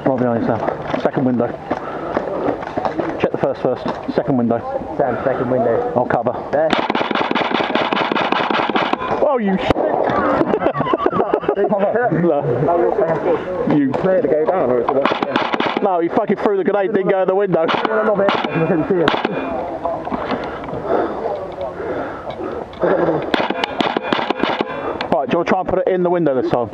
Right behind you, Sam. Second window. Check the first. Second window. Sam, second window. I'll cover. There. Oh, you shit! No. You clear to go down, or is it? No, he fucking threw the grenade, didn't go in the window. Right, do you want to try and put it in the window this time?